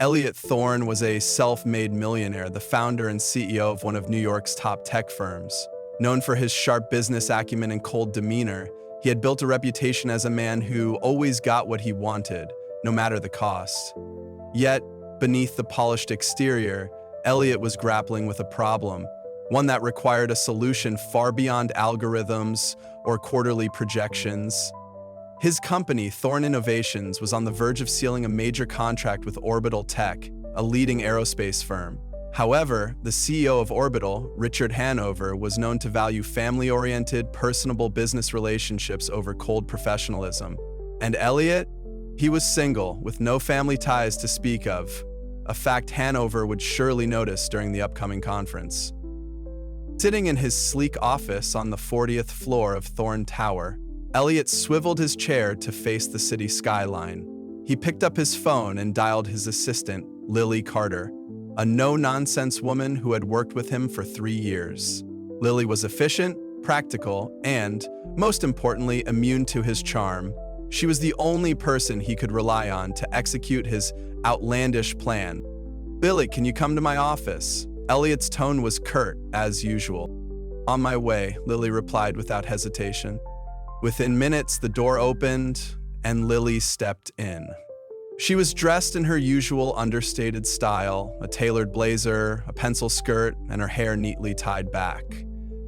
Elliot Thorne was a self-made millionaire, the founder and CEO of one of New York's top tech firms. Known for his sharp business acumen and cold demeanor, he had built a reputation as a man who always got what he wanted, no matter the cost. Yet, beneath the polished exterior, Elliot was grappling with a problem, one that required a solution far beyond algorithms or quarterly projections. His company, Thorne Innovations, was on the verge of sealing a major contract with Orbital Tech, a leading aerospace firm. However, the CEO of Orbital, Richard Hanover, was known to value family-oriented, personable business relationships over cold professionalism. And Elliot? He was single, with no family ties to speak of, a fact Hanover would surely notice during the upcoming conference. Sitting in his sleek office on the 40th floor of Thorne Tower, Elliot swiveled his chair to face the city skyline. He picked up his phone and dialed his assistant, Lily Carter, a no-nonsense woman who had worked with him for 3 years. Lily was efficient, practical, and, most importantly, immune to his charm. She was the only person he could rely on to execute his outlandish plan. "Billy, can you come to my office?" Elliot's tone was curt, as usual. "On my way," Lily replied without hesitation. Within minutes, the door opened, and Lily stepped in. She was dressed in her usual understated style, a tailored blazer, a pencil skirt, and her hair neatly tied back.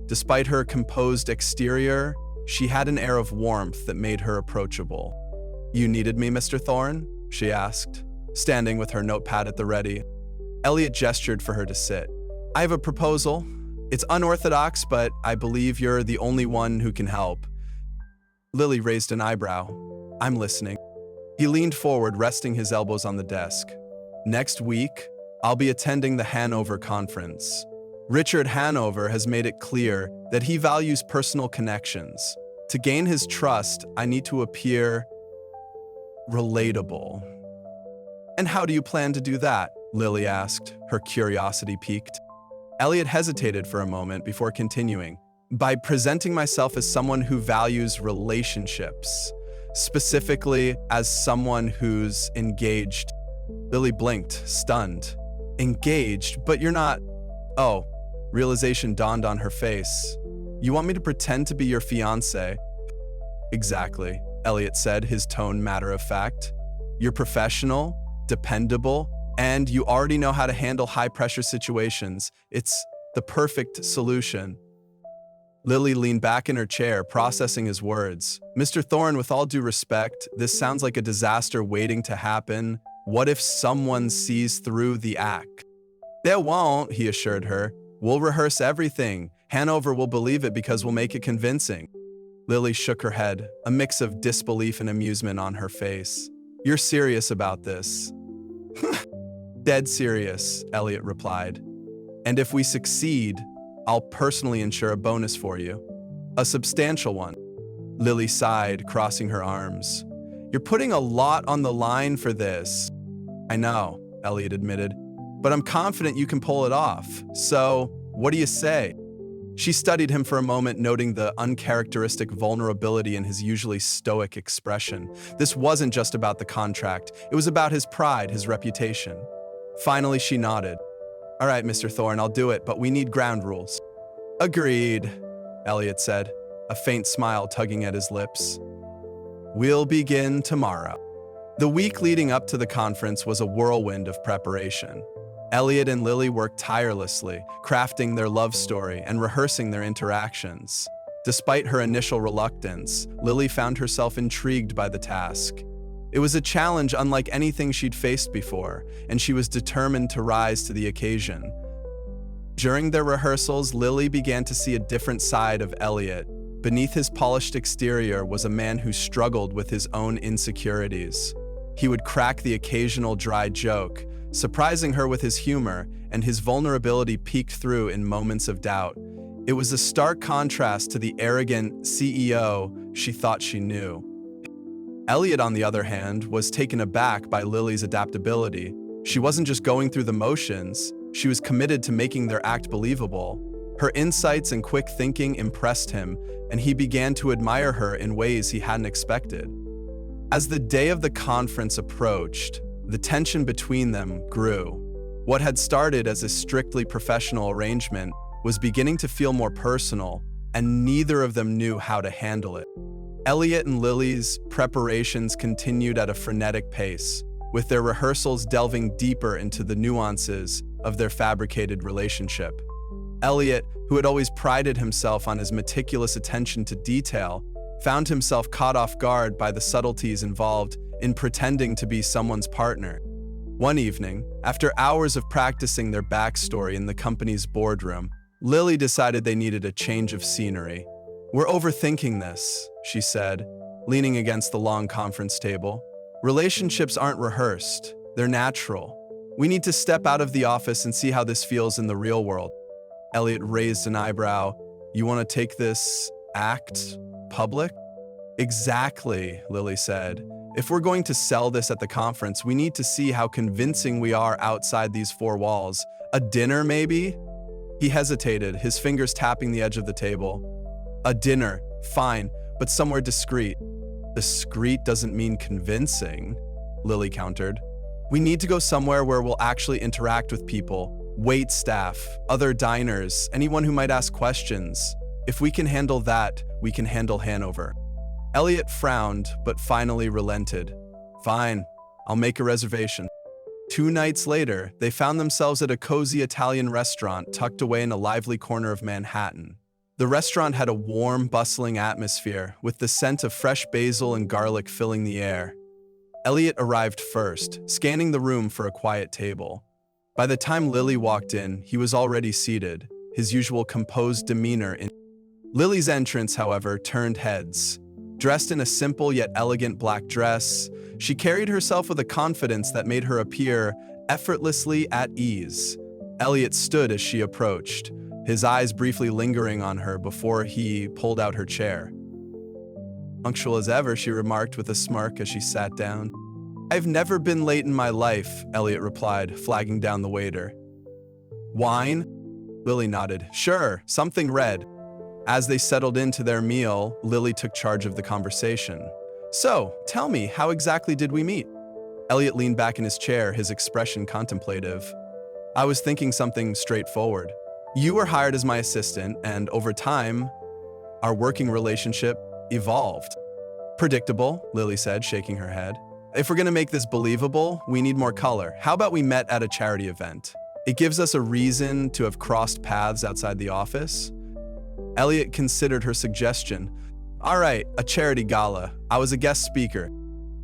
Despite her composed exterior, she had an air of warmth that made her approachable. "You needed me, Mr. Thorne?" she asked, standing with her notepad at the ready. Elliot gestured for her to sit. "I have a proposal. It's unorthodox, but I believe you're the only one who can help." Lily raised an eyebrow. "I'm listening." He leaned forward, resting his elbows on the desk. "Next week, I'll be attending the Hanover conference. Richard Hanover has made it clear that he values personal connections. To gain his trust, I need to appear relatable." "And how do you plan to do that?" Lily asked, her curiosity piqued. Elliot hesitated for a moment before continuing. "By presenting myself as someone who values relationships, specifically as someone who's engaged." Lily blinked, stunned. "Engaged? But you're not..." "Oh," realization dawned on her face. "You want me to pretend to be your fiancée?" "Exactly," Elliot said, his tone matter of fact. "You're professional, dependable, and you already know how to handle high-pressure situations. It's the perfect solution." Lily leaned back in her chair, processing his words. "Mr. Thorne, with all due respect, this sounds like a disaster waiting to happen. What if someone sees through the act?" "They won't," he assured her. "We'll rehearse everything. Hanover will believe it because we'll make it convincing." Lily shook her head, a mix of disbelief and amusement on her face. "You're serious about this?" "Dead serious," Elliot replied. "And if we succeed, I'll personally ensure a bonus for you. A substantial one." Lily sighed, crossing her arms. "You're putting a lot on the line for this." "I know," Elliot admitted, "but I'm confident you can pull it off. So, what do you say?" She studied him for a moment, noting the uncharacteristic vulnerability in his usually stoic expression. This wasn't just about the contract. It was about his pride, his reputation. Finally, she nodded. "All right, Mr. Thorne, I'll do it, but we need ground rules." "Agreed," Elliot said, a faint smile tugging at his lips. "We'll begin tomorrow." The week leading up to the conference was a whirlwind of preparation. Elliot and Lily worked tirelessly, crafting their love story and rehearsing their interactions. Despite her initial reluctance, Lily found herself intrigued by the task. It was a challenge unlike anything she'd faced before, and she was determined to rise to the occasion. During their rehearsals, Lily began to see a different side of Elliot. Beneath his polished exterior was a man who struggled with his own insecurities. He would crack the occasional dry joke, surprising her with his humor, and his vulnerability peeked through in moments of doubt. It was a stark contrast to the arrogant CEO she thought she knew. Elliot, on the other hand, was taken aback by Lily's adaptability. She wasn't just going through the motions, she was committed to making their act believable. Her insights and quick thinking impressed him, and he began to admire her in ways he hadn't expected. As the day of the conference approached, The tension between them grew. What had started as a strictly professional arrangement was beginning to feel more personal, and neither of them knew how to handle it. Elliot and Lily's preparations continued at a frenetic pace, with their rehearsals delving deeper into the nuances of their fabricated relationship. Elliot, who had always prided himself on his meticulous attention to detail, found himself caught off guard by the subtleties involved in pretending to be someone's partner. One evening, after hours of practicing their backstory in the company's boardroom, Lily decided they needed a change of scenery. "We're overthinking this," she said, leaning against the long conference table. "Relationships aren't rehearsed, they're natural. We need to step out of the office and see how this feels in the real world." Elliot raised an eyebrow. "You want to take this act public?" "Exactly," Lily said. "If we're going to sell this at the conference, we need to see how convincing we are outside these four walls. A dinner, maybe?" He hesitated, his fingers tapping the edge of the table. "A dinner, fine, but somewhere discreet." "Discreet doesn't mean convincing," Lily countered. "We need to go somewhere where we'll actually interact with people, wait staff, other diners, anyone who might ask questions. If we can handle that, we can handle Hanover." Elliot frowned, but finally relented. "Fine, I'll make a reservation." 2 nights later, they found themselves at a cozy Italian restaurant tucked away in a lively corner of Manhattan. The restaurant had a warm, bustling atmosphere, with the scent of fresh basil and garlic filling the air. Elliot arrived first, scanning the room for a quiet table. By the time Lily walked in, he was already seated, his usual composed demeanor in. Lily's entrance, however, turned heads. Dressed in a simple yet elegant black dress, she carried herself with a confidence that made her appear effortlessly at ease. Elliot stood as she approached, his eyes briefly lingering on her before he pulled out her chair. "Punctual as ever," she remarked with a smirk as she sat down. "I've never been late in my life," Elliot replied, flagging down the waiter. "Wine?" Lily nodded. "Sure, something red." As they settled into their meal, Lily took charge of the conversation. "So, tell me, how exactly did we meet?" Elliot leaned back in his chair, his expression contemplative. "I was thinking something straightforward. You were hired as my assistant, and over time, our working relationship evolved." "Predictable," Lily said, shaking her head. "If we're going to make this believable, we need more color. How about we met at a charity event? It gives us a reason to have crossed paths outside the office." Elliot considered her suggestion. "All right, a charity gala. I was a guest speaker."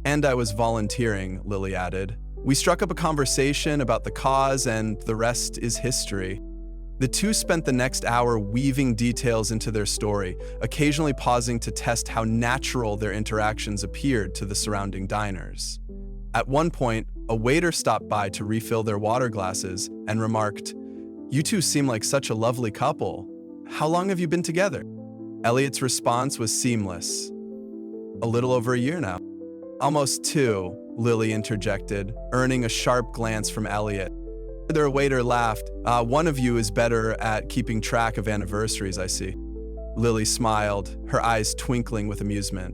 "And I was volunteering," Lily added. "We struck up a conversation about the cause, and the rest is history." The two spent the next hour weaving details into their story, occasionally pausing to test how natural their interactions appeared to the surrounding diners. At one point, a waiter stopped by to refill their water glasses and remarked, "You two seem like such a lovely couple. How long have you been together?" Elliot's response was seamless. "A little over a year now." "Almost 2, Lily interjected, earning a sharp glance from Elliot. Their waiter laughed. One of you is better at keeping track of anniversaries, I see." Lily smiled, her eyes twinkling with amusement.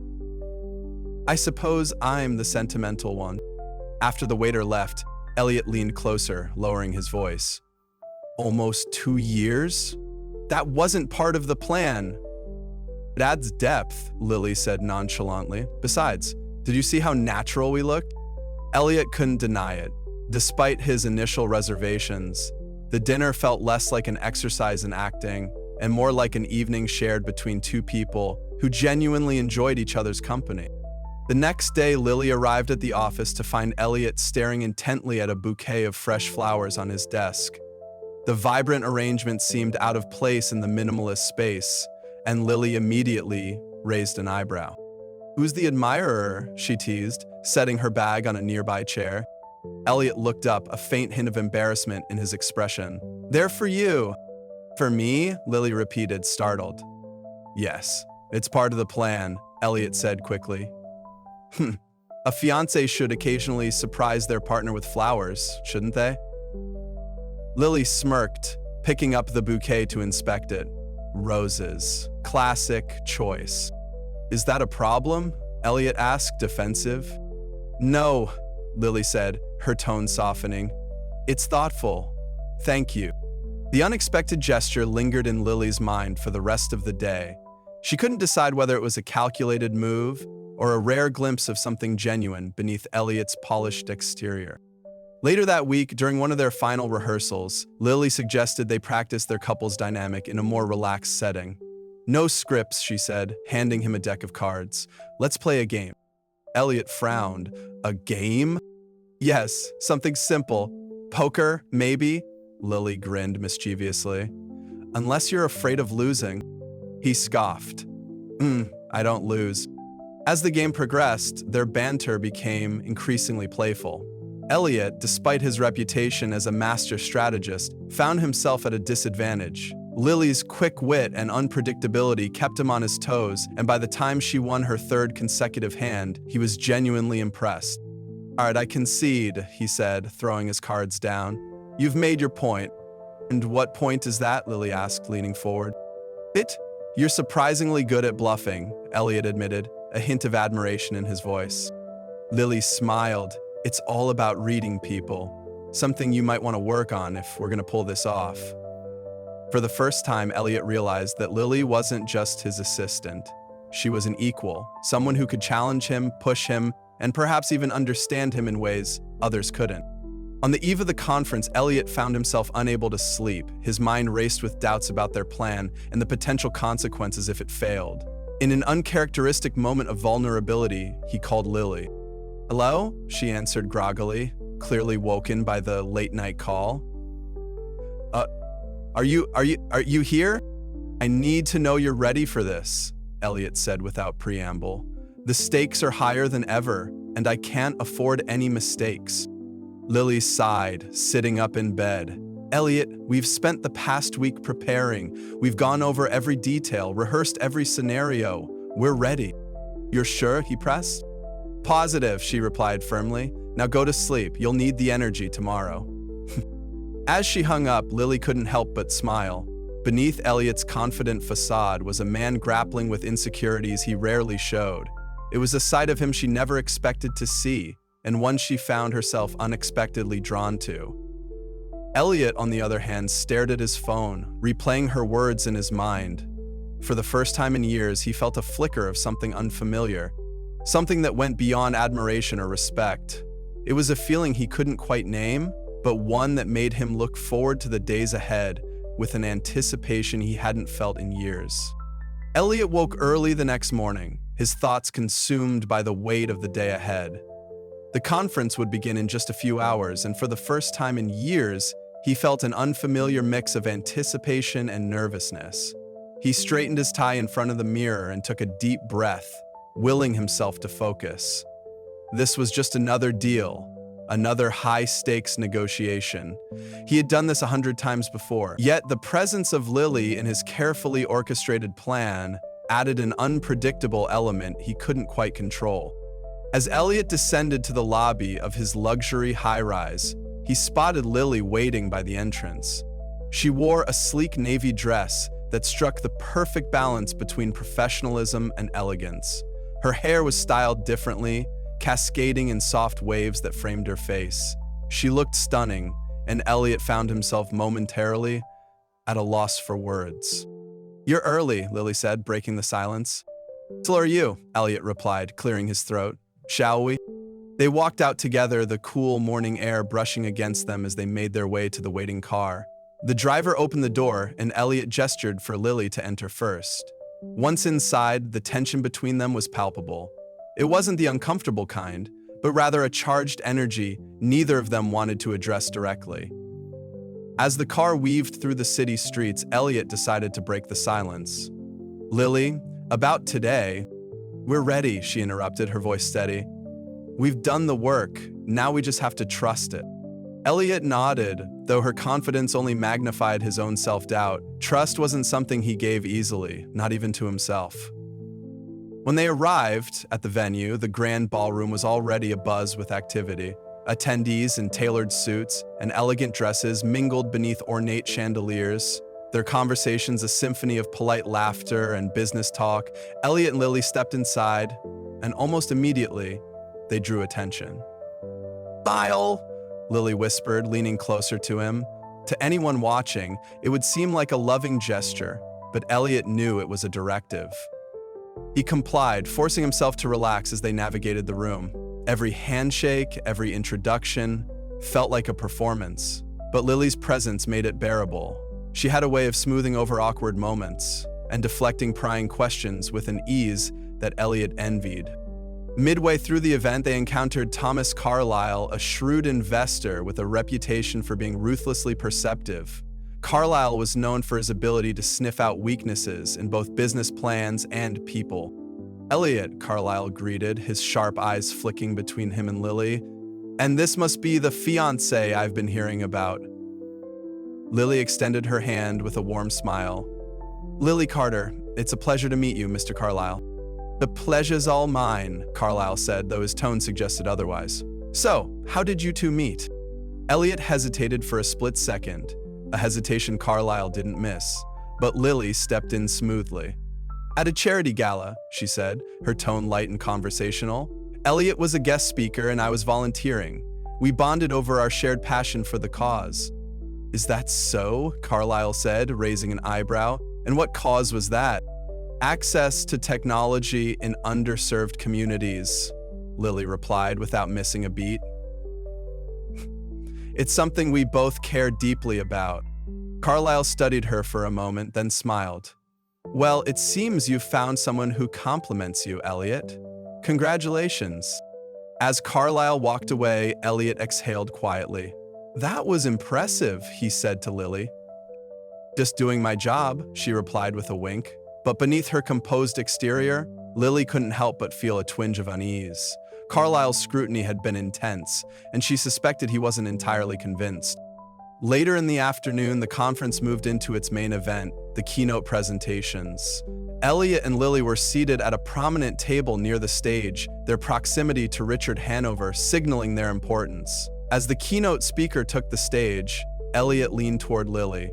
"I suppose I'm the sentimental one." After the waiter left, Elliot leaned closer, lowering his voice. "Almost 2 years? That wasn't part of the plan." "It adds depth," Lily said nonchalantly. "Besides, did you see how natural we looked?" Elliot couldn't deny it. Despite his initial reservations, the dinner felt less like an exercise in acting and more like an evening shared between two people who genuinely enjoyed each other's company. The next day, Lily arrived at the office to find Elliot staring intently at a bouquet of fresh flowers on his desk. The vibrant arrangement seemed out of place in the minimalist space, and Lily immediately raised an eyebrow. "Who's the admirer?" she teased, setting her bag on a nearby chair. Elliot looked up, a faint hint of embarrassment in his expression. "They're for you." "For me?" Lily repeated, startled. "Yes, it's part of the plan," Elliot said quickly. A fiancé should occasionally surprise their partner with flowers, shouldn't they?" Lily smirked, picking up the bouquet to inspect it. Roses. Classic choice. "Is that a problem?" Elliot asked, defensive. "No," Lily said, her tone softening. It's thoughtful. Thank you. The unexpected gesture lingered in Lily's mind for the rest of the day. She couldn't decide whether it was a calculated move or a rare glimpse of something genuine beneath Elliot's polished exterior. Later that week, during one of their final rehearsals, Lily suggested they practice their couple's dynamic in a more relaxed setting. No scripts, she said, handing him a deck of cards. Let's play a game. Elliot frowned. A game? Yes, something simple. Poker, maybe? Lily grinned mischievously. Unless you're afraid of losing. He scoffed. I don't lose. As the game progressed, their banter became increasingly playful. Elliot, despite his reputation as a master strategist, found himself at a disadvantage. Lily's quick wit and unpredictability kept him on his toes, and by the time she won her third consecutive hand, he was genuinely impressed. All right, I concede, he said, throwing his cards down. You've made your point. And what point is that? Lily asked, leaning forward. You're surprisingly good at bluffing, Elliot admitted, a hint of admiration in his voice. Lily smiled. It's all about reading people. Something you might want to work on if we're going to pull this off. For the first time, Elliot realized that Lily wasn't just his assistant. She was an equal, someone who could challenge him, push him, and perhaps even understand him in ways others couldn't. On the eve of the conference, Elliot found himself unable to sleep. His mind raced with doubts about their plan and the potential consequences if it failed. In an uncharacteristic moment of vulnerability, he called Lily. Hello? She answered groggily, clearly woken by the late-night call. Are you here? I need to know you're ready for this, Elliot said without preamble. The stakes are higher than ever, and I can't afford any mistakes. Lily sighed, sitting up in bed. Elliot, we've spent the past week preparing. We've gone over every detail, rehearsed every scenario. We're ready. You're sure? He pressed. Positive, she replied firmly. Now go to sleep. You'll need the energy tomorrow. As she hung up, Lily couldn't help but smile. Beneath Elliot's confident facade was a man grappling with insecurities he rarely showed. It was a side of him she never expected to see, and one she found herself unexpectedly drawn to. Elliot, on the other hand, stared at his phone, replaying her words in his mind. For the first time in years, he felt a flicker of something unfamiliar. Something that went beyond admiration or respect. It was a feeling he couldn't quite name, but one that made him look forward to the days ahead with an anticipation he hadn't felt in years. Elliot woke early the next morning, his thoughts consumed by the weight of the day ahead. The conference would begin in just a few hours, and for the first time in years, he felt an unfamiliar mix of anticipation and nervousness. He straightened his tie in front of the mirror and took a deep breath, willing himself to focus. This was just another deal, another high-stakes negotiation. He had done this 100 times before, yet the presence of Lily in his carefully orchestrated plan added an unpredictable element he couldn't quite control. As Elliot descended to the lobby of his luxury high-rise, he spotted Lily waiting by the entrance. She wore a sleek navy dress that struck the perfect balance between professionalism and elegance. Her hair was styled differently, cascading in soft waves that framed her face. She looked stunning, and Elliot found himself momentarily at a loss for words. You're early, Lily said, breaking the silence. So are you, Elliot replied, clearing his throat. Shall we? They walked out together, the cool morning air brushing against them as they made their way to the waiting car. The driver opened the door, and Elliot gestured for Lily to enter first. Once inside, the tension between them was palpable. It wasn't the uncomfortable kind, but rather a charged energy neither of them wanted to address directly. As the car weaved through the city streets, Elliot decided to break the silence. Lily, about today. We're ready, she interrupted, her voice steady. We've done the work, now we just have to trust it. Elliot nodded, though her confidence only magnified his own self-doubt. Trust wasn't something he gave easily, not even to himself. When they arrived at the venue, the grand ballroom was already abuzz with activity. Attendees in tailored suits and elegant dresses mingled beneath ornate chandeliers, their conversations a symphony of polite laughter and business talk. Elliot and Lily stepped inside, and almost immediately, they drew attention. Smile! Lily whispered, leaning closer to him. To anyone watching, it would seem like a loving gesture, but Elliot knew it was a directive. He complied, forcing himself to relax as they navigated the room. Every handshake, every introduction felt like a performance, but Lily's presence made it bearable. She had a way of smoothing over awkward moments and deflecting prying questions with an ease that Elliot envied. Midway through the event, they encountered Thomas Carlyle, a shrewd investor with a reputation for being ruthlessly perceptive. Carlyle was known for his ability to sniff out weaknesses in both business plans and people. "Elliot," Carlyle greeted, his sharp eyes flicking between him and Lily. "And this must be the fiancée I've been hearing about." Lily extended her hand with a warm smile. "Lily Carter, it's a pleasure to meet you, Mr. Carlyle." "The pleasure's all mine," Carlyle said, though his tone suggested otherwise. "So, how did you two meet?" Elliot hesitated for a split second, a hesitation Carlyle didn't miss, but Lily stepped in smoothly. "At a charity gala," she said, her tone light and conversational. "Elliot was a guest speaker and I was volunteering. We bonded over our shared passion for the cause." "Is that so?" Carlyle said, raising an eyebrow. "And what cause was that?" "Access to technology in underserved communities," Lily replied without missing a beat. "It's something we both care deeply about." Carlyle studied her for a moment, then smiled. "Well, it seems you've found someone who compliments you, Elliot. Congratulations." As Carlyle walked away, Elliot exhaled quietly. "That was impressive," he said to Lily. "Just doing my job," she replied with a wink. But beneath her composed exterior, Lily couldn't help but feel a twinge of unease. Carlyle's scrutiny had been intense, and she suspected he wasn't entirely convinced. Later in the afternoon, the conference moved into its main event, the keynote presentations. Elliot and Lily were seated at a prominent table near the stage, their proximity to Richard Hanover signaling their importance. As the keynote speaker took the stage, Elliot leaned toward Lily.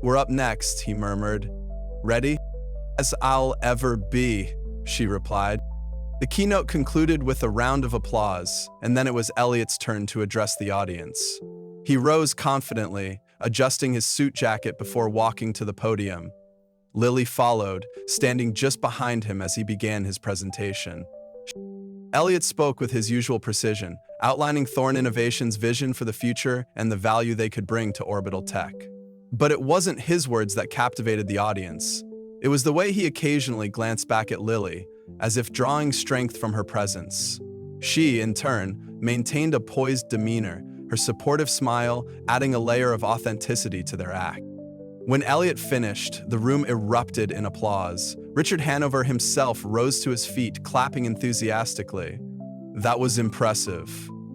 "We're up next," he murmured. "Ready?" "As I'll ever be," she replied. The keynote concluded with a round of applause, and then it was Elliot's turn to address the audience. He rose confidently, adjusting his suit jacket before walking to the podium. Lily followed, standing just behind him as he began his presentation. Elliot spoke with his usual precision, outlining Thorne Innovation's vision for the future and the value they could bring to orbital tech. But it wasn't his words that captivated the audience. It was the way he occasionally glanced back at Lily, as if drawing strength from her presence. She, in turn, maintained a poised demeanor, her supportive smile adding a layer of authenticity to their act. When Elliot finished, the room erupted in applause. Richard Hanover himself rose to his feet, clapping enthusiastically. "That was impressive,"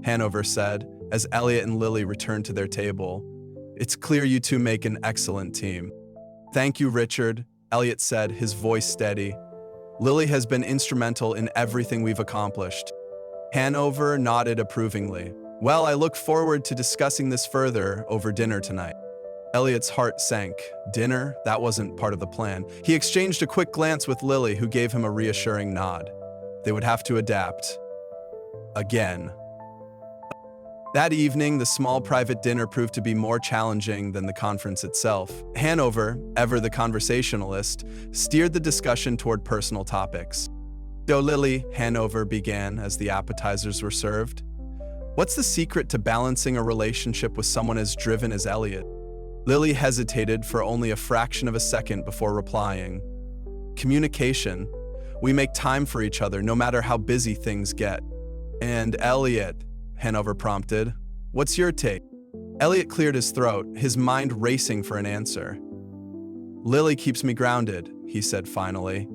Hanover said, as Elliot and Lily returned to their table. "It's clear you two make an excellent team." "Thank you, Richard," Elliot said, his voice steady. "Lily has been instrumental in everything we've accomplished." Hanover nodded approvingly. "Well, I look forward to discussing this further over dinner tonight." Elliot's heart sank. Dinner? That wasn't part of the plan. He exchanged a quick glance with Lily, who gave him a reassuring nod. They would have to adapt. Again. That evening, the small private dinner proved to be more challenging than the conference itself. Hanover, ever the conversationalist, steered the discussion toward personal topics. "So Lily," Hanover began as the appetizers were served, "what's the secret to balancing a relationship with someone as driven as Elliot?" Lily hesitated for only a fraction of a second before replying. "Communication. We make time for each other no matter how busy things get." "And Elliot," Hanover prompted, "what's your take?" Elliot cleared his throat, his mind racing for an answer. "Lily keeps me grounded," he said finally.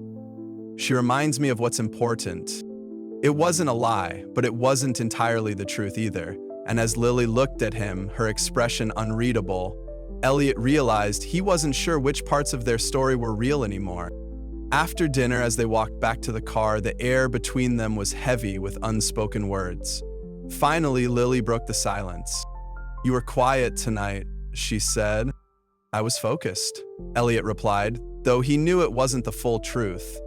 "She reminds me of what's important." It wasn't a lie, but it wasn't entirely the truth either, and as Lily looked at him, her expression unreadable, Elliot realized he wasn't sure which parts of their story were real anymore. After dinner, as they walked back to the car, the air between them was heavy with unspoken words. Finally, Lily broke the silence. "You were quiet tonight," she said. "I was focused," Elliot replied, though he knew it wasn't the full truth.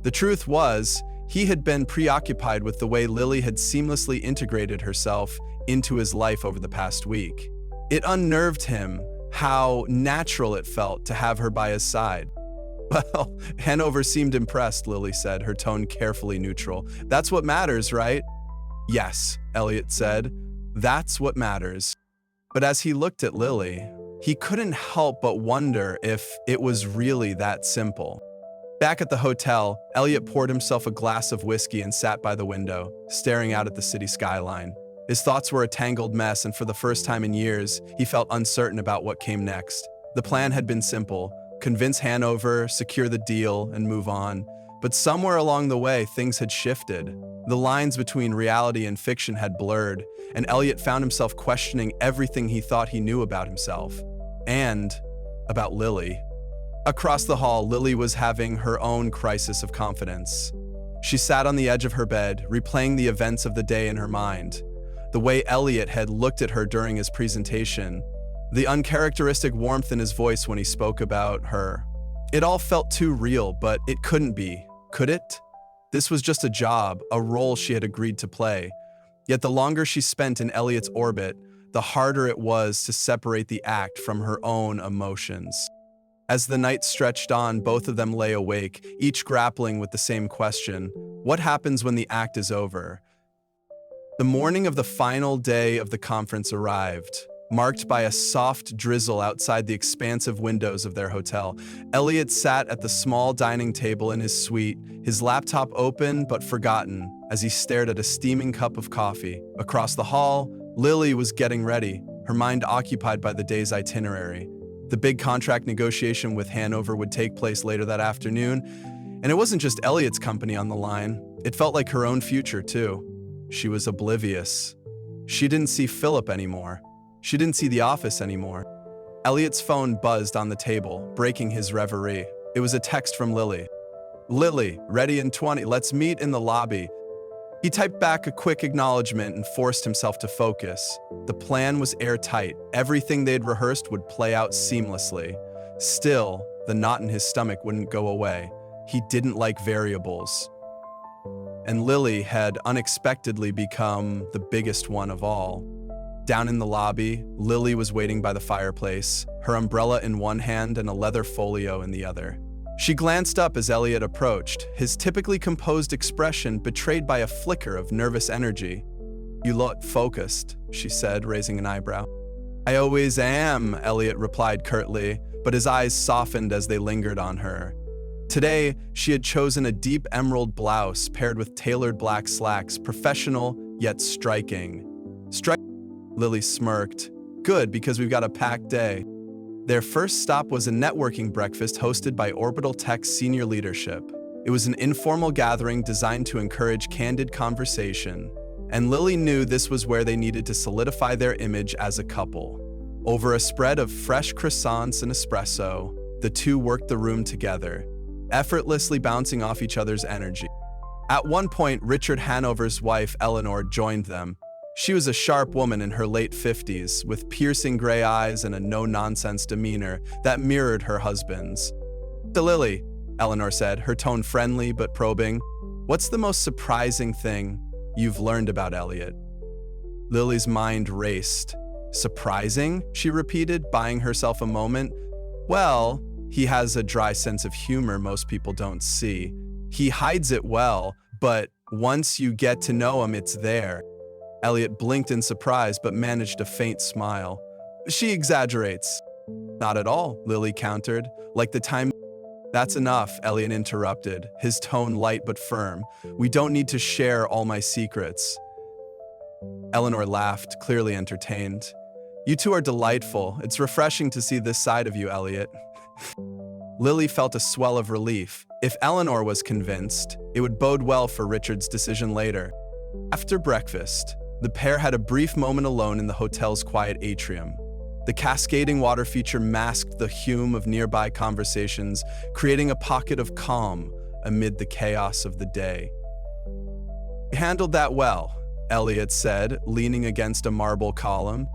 The truth was, He had been preoccupied with the way Lily had seamlessly integrated herself into his life over the past week. It unnerved him how natural it felt to have her by his side. Well, Hanover seemed impressed, Lily said, her tone carefully neutral. That's what matters, right? Yes, Elliot said. That's what matters. But as he looked at Lily, he couldn't help but wonder if it was really that simple. Back at the hotel, Elliot poured himself a glass of whiskey and sat by the window, staring out at the city skyline. His thoughts were a tangled mess, and for the first time in years, he felt uncertain about what came next. The plan had been simple: convince Hanover, secure the deal, and move on. But somewhere along the way, things had shifted. The lines between reality and fiction had blurred, and Elliot found himself questioning everything he thought he knew about himself. And about Lily. Across the hall, Lily was having her own crisis of confidence. She sat on the edge of her bed, replaying the events of the day in her mind. The way Elliot had looked at her during his presentation, the uncharacteristic warmth in his voice when he spoke about her. It all felt too real, but it couldn't be, could it? This was just a job, a role she had agreed to play. Yet the longer she spent in Elliot's orbit, the harder it was to separate the act from her own emotions. As the night stretched on, both of them lay awake, each grappling with the same question: what happens when the act is over? The morning of the final day of the conference arrived, marked by a soft drizzle outside the expansive windows of their hotel. Elliot sat at the small dining table in his suite, his laptop open but forgotten, as he stared at a steaming cup of coffee. Across the hall, Lily was getting ready, her mind occupied by the day's itinerary. The big contract negotiation with Hanover would take place later that afternoon, and it wasn't just Elliot's company on the line. It felt like her own future, too. She was oblivious. She didn't see Philip anymore. She didn't see the office anymore. Elliot's phone buzzed on the table, breaking his reverie. It was a text from Lily. "Lily, ready in 20, let's meet in the lobby." He typed back a quick acknowledgement and forced himself to focus. The plan was airtight. Everything they'd rehearsed would play out seamlessly. Still, the knot in his stomach wouldn't go away. He didn't like variables. And Lily had unexpectedly become the biggest one of all. Down in the lobby, Lily was waiting by the fireplace, her umbrella in one hand and a leather folio in the other. She glanced up as Elliot approached, his typically composed expression betrayed by a flicker of nervous energy. "You look focused," she said, raising an eyebrow. "I always am," Elliot replied curtly, but his eyes softened as they lingered on her. Today, she had chosen a deep emerald blouse paired with tailored black slacks, professional yet striking. Lily smirked. "Good, because we've got a packed day." Their first stop was a networking breakfast hosted by Orbital Tech's senior leadership. It was an informal gathering designed to encourage candid conversation, and Lily knew this was where they needed to solidify their image as a couple. Over a spread of fresh croissants and espresso, the two worked the room together, effortlessly bouncing off each other's energy. At one point, Richard Hanover's wife, Eleanor, joined them. She was a sharp woman in her late 50s, with piercing gray eyes and a no-nonsense demeanor that mirrored her husband's. "To Lily," Eleanor said, her tone friendly but probing, "what's the most surprising thing you've learned about Elliot?" Lily's mind raced. "Surprising?" she repeated, buying herself a moment. "Well, he has a dry sense of humor most people don't see. He hides it well, but once you get to know him, it's there." Elliot blinked in surprise but managed a faint smile. "She exaggerates." "Not at all," Lily countered. "Like the time—" "That's enough," Elliot interrupted, his tone light but firm. "We don't need to share all my secrets." Eleanor laughed, clearly entertained. "You two are delightful. It's refreshing to see this side of you, Elliot." Lily felt a swell of relief. If Eleanor was convinced, it would bode well for Richard's decision later. After breakfast, the pair had a brief moment alone in the hotel's quiet atrium. The cascading water feature masked the hum of nearby conversations, creating a pocket of calm amid the chaos of the day. "You handled that well," Elliot said, leaning against a marble column.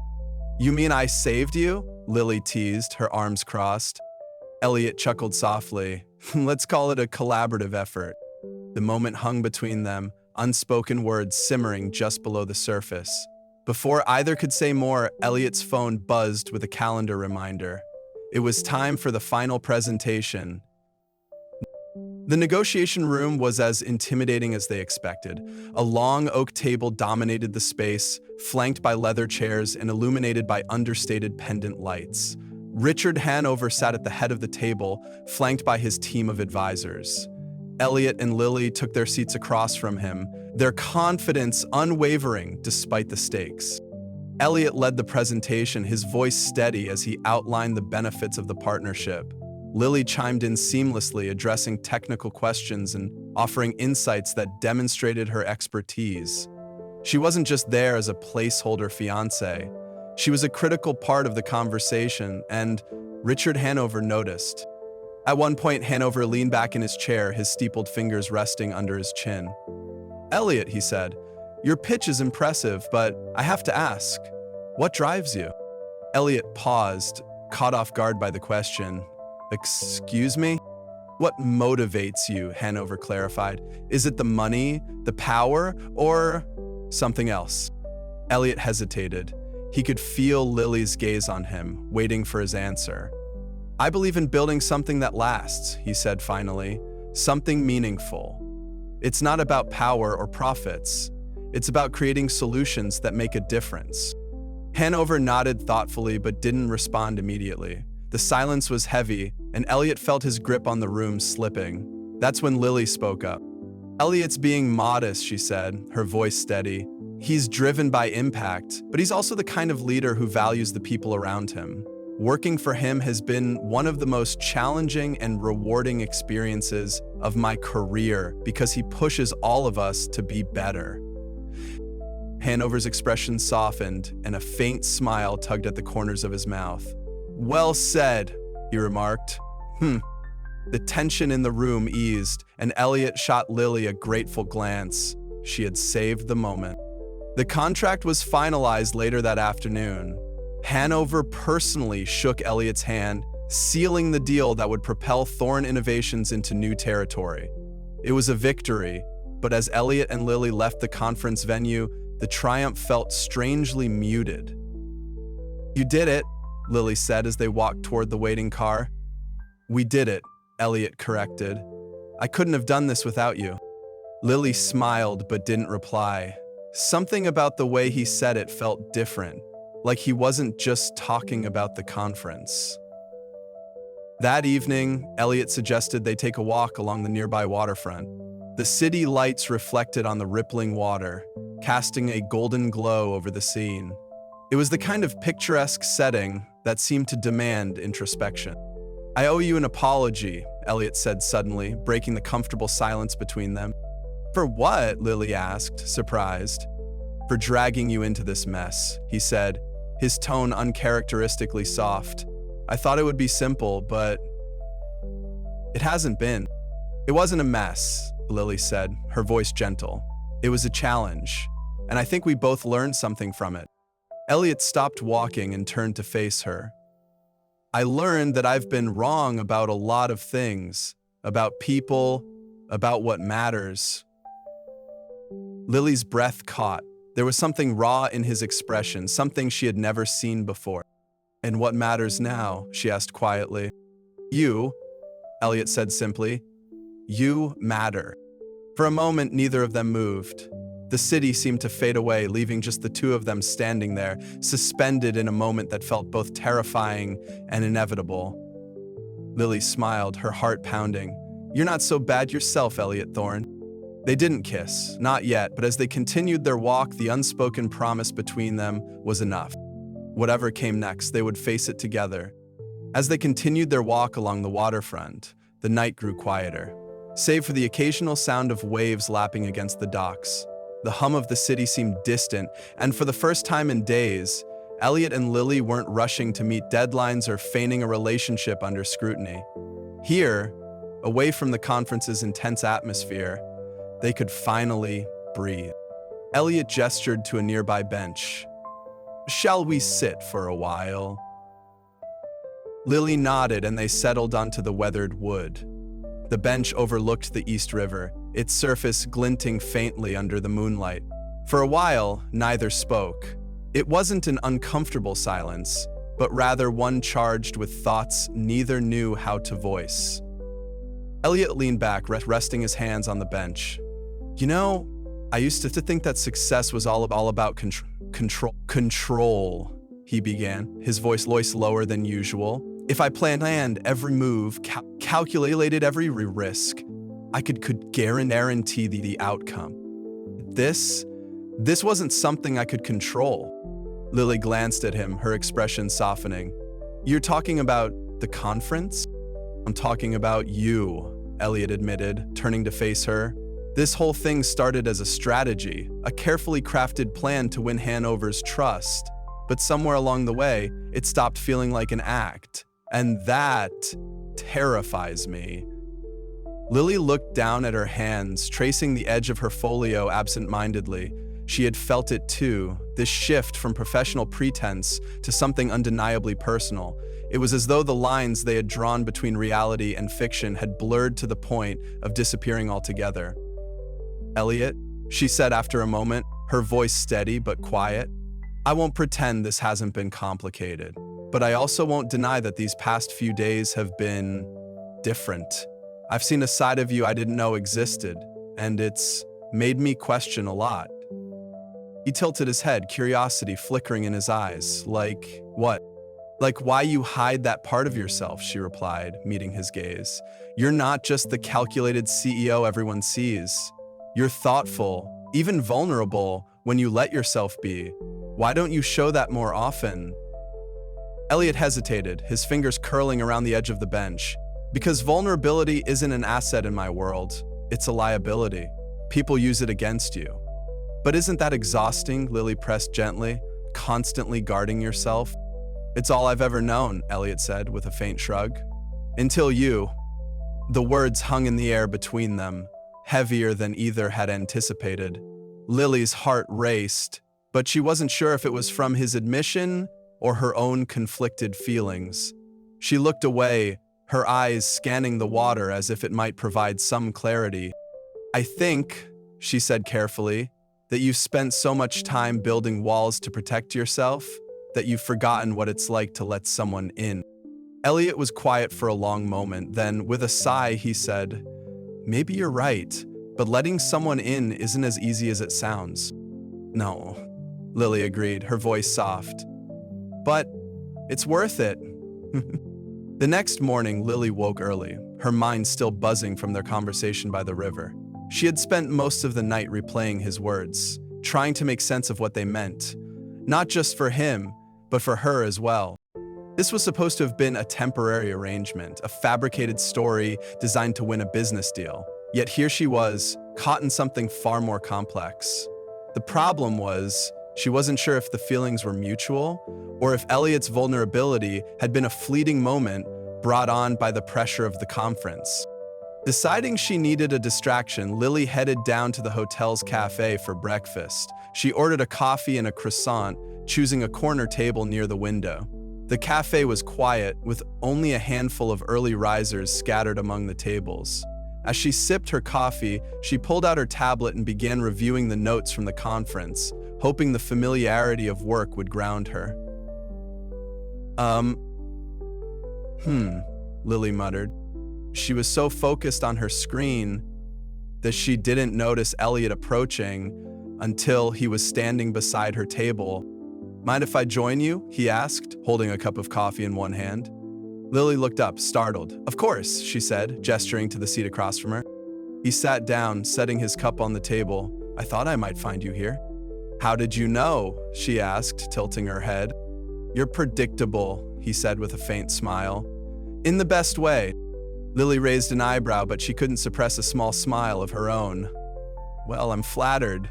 "You mean I saved you?" Lily teased, her arms crossed. Elliot chuckled softly. "Let's call it a collaborative effort." The moment hung between them, unspoken words simmering just below the surface. Before either could say more, Elliot's phone buzzed with a calendar reminder. It was time for the final presentation. The negotiation room was as intimidating as they expected. A long oak table dominated the space, flanked by leather chairs and illuminated by understated pendant lights. Richard Hanover sat at the head of the table, flanked by his team of advisors. Elliot and Lily took their seats across from him, their confidence unwavering despite the stakes. Elliot led the presentation, his voice steady as he outlined the benefits of the partnership. Lily chimed in seamlessly, addressing technical questions and offering insights that demonstrated her expertise. She wasn't just there as a placeholder fiancée. She was a critical part of the conversation, and Richard Hanover noticed. At one point, Hanover leaned back in his chair, his steepled fingers resting under his chin. "Elliot," he said, "your pitch is impressive, but I have to ask, what drives you?" Elliot paused, caught off guard by the question. "Excuse me?" "What motivates you?" Hanover clarified. "Is it the money, the power, or something else?" Elliot hesitated. He could feel Lily's gaze on him, waiting for his answer. "I believe in building something that lasts," he said finally. "Something meaningful. It's not about power or profits. It's about creating solutions that make a difference." Hanover nodded thoughtfully but didn't respond immediately. The silence was heavy, and Elliot felt his grip on the room slipping. That's when Lily spoke up. "Elliot's being modest," she said, her voice steady. "He's driven by impact, but he's also the kind of leader who values the people around him. Working for him has been one of the most challenging and rewarding experiences of my career because he pushes all of us to be better." Hanover's expression softened, and a faint smile tugged at the corners of his mouth. "Well said," he remarked. The tension in the room eased, and Elliot shot Lily a grateful glance. She had saved the moment. The contract was finalized later that afternoon. Hanover personally shook Elliot's hand, sealing the deal that would propel Thorne Innovations into new territory. It was a victory, but as Elliot and Lily left the conference venue, the triumph felt strangely muted. "You did it," Lily said as they walked toward the waiting car. "We did it," Elliot corrected. "I couldn't have done this without you." Lily smiled but didn't reply. Something about the way he said it felt different, like he wasn't just talking about the conference. That evening, Elliot suggested they take a walk along the nearby waterfront. The city lights reflected on the rippling water, casting a golden glow over the scene. It was the kind of picturesque setting that seemed to demand introspection. "I owe you an apology," Elliot said suddenly, breaking the comfortable silence between them. "For what?" Lily asked, surprised. "For dragging you into this mess," he said, his tone uncharacteristically soft. "I thought it would be simple, but it hasn't been." "It wasn't a mess," Lily said, her voice gentle. "It was a challenge, and I think we both learned something from it." Elliot stopped walking and turned to face her. "I learned that I've been wrong about a lot of things, about people, about what matters." Lily's breath caught. There was something raw in his expression, something she had never seen before. "And what matters now?" she asked quietly. "You," Elliot said simply. "You matter." For a moment, neither of them moved. The city seemed to fade away, leaving just the two of them standing there, suspended in a moment that felt both terrifying and inevitable. Lily smiled, her heart pounding. "You're not so bad yourself, Elliot Thorne." They didn't kiss, not yet, but as they continued their walk, the unspoken promise between them was enough. Whatever came next, they would face it together. As they continued their walk along the waterfront, the night grew quieter, save for the occasional sound of waves lapping against the docks. The hum of the city seemed distant, and for the first time in days, Elliot and Lily weren't rushing to meet deadlines or feigning a relationship under scrutiny. Here, away from the conference's intense atmosphere, they could finally breathe. Elliot gestured to a nearby bench. "Shall we sit for a while?" Lily nodded and they settled onto the weathered wood. The bench overlooked the East River, its surface glinting faintly under the moonlight. For a while, neither spoke. It wasn't an uncomfortable silence, but rather one charged with thoughts neither knew how to voice. Elliot leaned back, resting his hands on the bench. You know, I used to think that success was all about control, he began, his voice lower than usual. If I planned every move, calculated every risk, I could guarantee the outcome. This wasn't something I could control. Lily glanced at him, her expression softening. You're talking about the conference? I'm talking about you, Elliot admitted, turning to face her. This whole thing started as a strategy, a carefully crafted plan to win Hanover's trust. But somewhere along the way, it stopped feeling like an act. And that terrifies me. Lily looked down at her hands, tracing the edge of her folio absent-mindedly. She had felt it too, this shift from professional pretense to something undeniably personal. It was as though the lines they had drawn between reality and fiction had blurred to the point of disappearing altogether. Elliot, she said after a moment, her voice steady but quiet, I won't pretend this hasn't been complicated, but I also won't deny that these past few days have been different. I've seen a side of you I didn't know existed, and it's made me question a lot. He tilted his head, curiosity flickering in his eyes. Like, what? Like why you hide that part of yourself, she replied, meeting his gaze. You're not just the calculated CEO everyone sees. You're thoughtful, even vulnerable, when you let yourself be. Why don't you show that more often? Elliot hesitated, his fingers curling around the edge of the bench. Because vulnerability isn't an asset in my world, it's a liability. People use it against you. But isn't that exhausting? Lily pressed gently, constantly guarding yourself. It's all I've ever known, Elliot said with a faint shrug. Until you. The words hung in the air between them, heavier than either had anticipated. Lily's heart raced, but she wasn't sure if it was from his admission or her own conflicted feelings. She looked away, her eyes scanning the water as if it might provide some clarity. I think, she said carefully, that you've spent so much time building walls to protect yourself that you've forgotten what it's like to let someone in. Elliot was quiet for a long moment, then, with a sigh, he said, Maybe you're right, but letting someone in isn't as easy as it sounds. No, Lily agreed, her voice soft. But it's worth it. The next morning, Lily woke early, her mind still buzzing from their conversation by the river. She had spent most of the night replaying his words, trying to make sense of what they meant. Not just for him, but for her as well. This was supposed to have been a temporary arrangement, a fabricated story designed to win a business deal. Yet here she was, caught in something far more complex. The problem was, she wasn't sure if the feelings were mutual, or if Elliot's vulnerability had been a fleeting moment brought on by the pressure of the conference. Deciding she needed a distraction, Lily headed down to the hotel's cafe for breakfast. She ordered a coffee and a croissant, choosing a corner table near the window. The cafe was quiet, with only a handful of early risers scattered among the tables. As she sipped her coffee, she pulled out her tablet and began reviewing the notes from the conference, hoping the familiarity of work would ground her. Lily muttered. She was so focused on her screen that she didn't notice Elliot approaching until he was standing beside her table. Mind if I join you? He asked, holding a cup of coffee in one hand. Lily looked up, startled. Of course, she said, gesturing to the seat across from her. He sat down, setting his cup on the table. I thought I might find you here. How did you know? She asked, tilting her head. You're predictable, he said with a faint smile. In the best way. Lily raised an eyebrow, but she couldn't suppress a small smile of her own. Well, I'm flattered.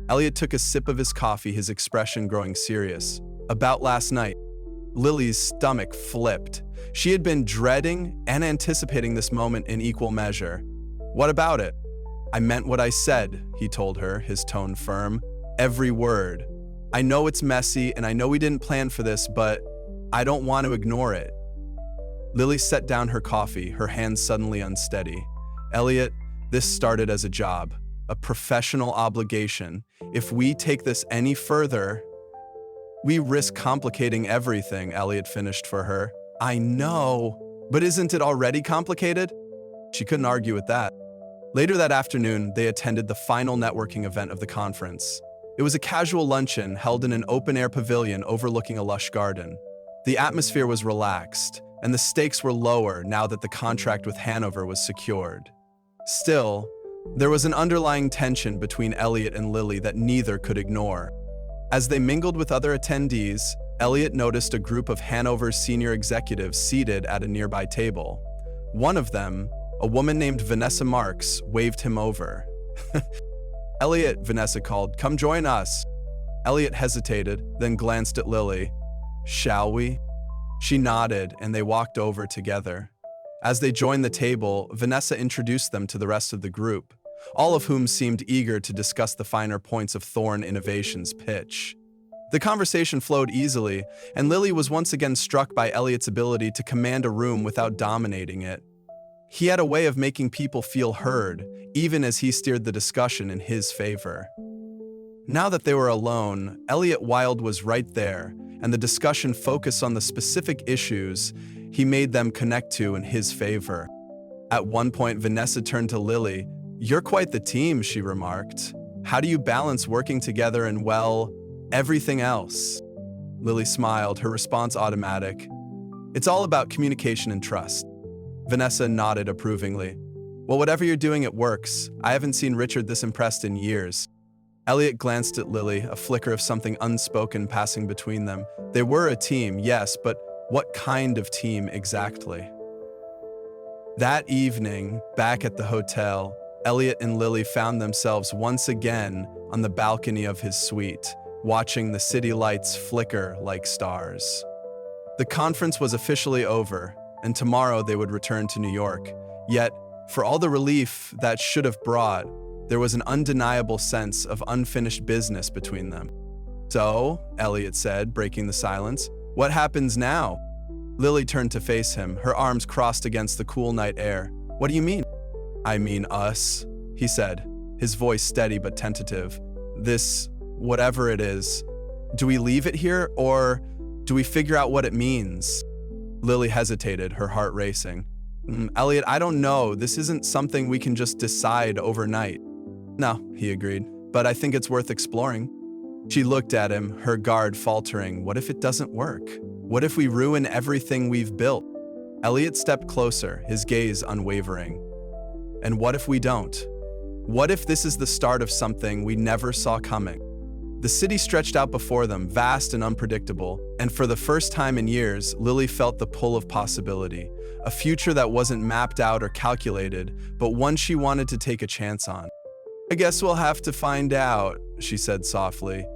Elliot took a sip of his coffee, his expression growing serious. About last night, Lily's stomach flipped. She had been dreading and anticipating this moment in equal measure. What about it? I meant what I said, he told her, his tone firm. Every word. I know it's messy, and I know we didn't plan for this, but I don't want to ignore it. Lily set down her coffee, her hands suddenly unsteady. Elliot, This started as a job, a professional obligation. If we take this any further, we risk complicating everything, Elliot finished for her. I know, but isn't it already complicated? She couldn't argue with that. Later that afternoon, they attended the final networking event of the conference. It was a casual luncheon held in an open-air pavilion overlooking a lush garden. The atmosphere was relaxed, and the stakes were lower now that the contract with Hanover was secured. Still, there was an underlying tension between Elliot and Lily that neither could ignore. As they mingled with other attendees, Elliot noticed a group of Hanover's senior executives seated at a nearby table. One of them, a woman named Vanessa Marks, waved him over. Elliot, Vanessa called, "Come join us." Elliot hesitated, then glanced at Lily. "Shall we?" She nodded, and they walked over together. As they joined the table, Vanessa introduced them to the rest of the group, all of whom seemed eager to discuss the finer points of Thorne Innovations' pitch. The conversation flowed easily, and Lily was once again struck by Elliot's ability to command a room without dominating it. He had a way of making people feel heard, even as he steered the discussion in his favor. Now that they were alone, Elliot Wilde was right there, and the discussion focused on the specific issues he made them connect to in his favor. At one point, Vanessa turned to Lily. "You're quite the team," she remarked. "How do you balance working together and, well, everything else?" Lily smiled, her response automatic. "It's all about communication and trust." Vanessa nodded approvingly. "Well, whatever you're doing, it works. I haven't seen Richard this impressed in years." Elliot glanced at Lily, a flicker of something unspoken passing between them. They were a team, yes, but what kind of team exactly? That evening, back at the hotel, Elliot and Lily found themselves once again on the balcony of his suite, watching the city lights flicker like stars. The conference was officially over, and tomorrow they would return to New York. Yet, for all the relief that should have brought, there was an undeniable sense of unfinished business between them. "So," Elliot said, breaking the silence, "what happens now?" Lily turned to face him, her arms crossed against the cool night air. "What do you mean?" "I mean us," he said, his voice steady but tentative. "This, whatever it is, do we leave it here, or do we figure out what it means?" Lily hesitated, her heart racing. "Elliot, I don't know. This isn't something we can just decide overnight." "No," he agreed, "but I think it's worth exploring." She looked at him, her guard faltering. What if it doesn't work? What if we ruin everything we've built? Elliot stepped closer, his gaze unwavering. "And what if we don't? What if this is the start of something we never saw coming?" The city stretched out before them, vast and unpredictable, and for the first time in years, Lily felt the pull of possibility, a future that wasn't mapped out or calculated, but one she wanted to take a chance on. "I guess we'll have to find out," she said softly.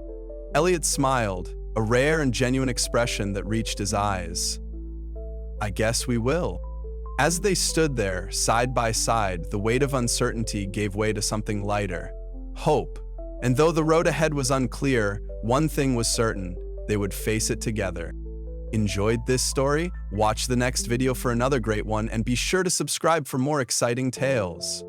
Elliot smiled, a rare and genuine expression that reached his eyes. "I guess we will." As they stood there, side by side, the weight of uncertainty gave way to something lighter, hope. And though the road ahead was unclear, one thing was certain: they would face it together. Enjoyed this story? Watch the next video for another great one, and be sure to subscribe for more exciting tales.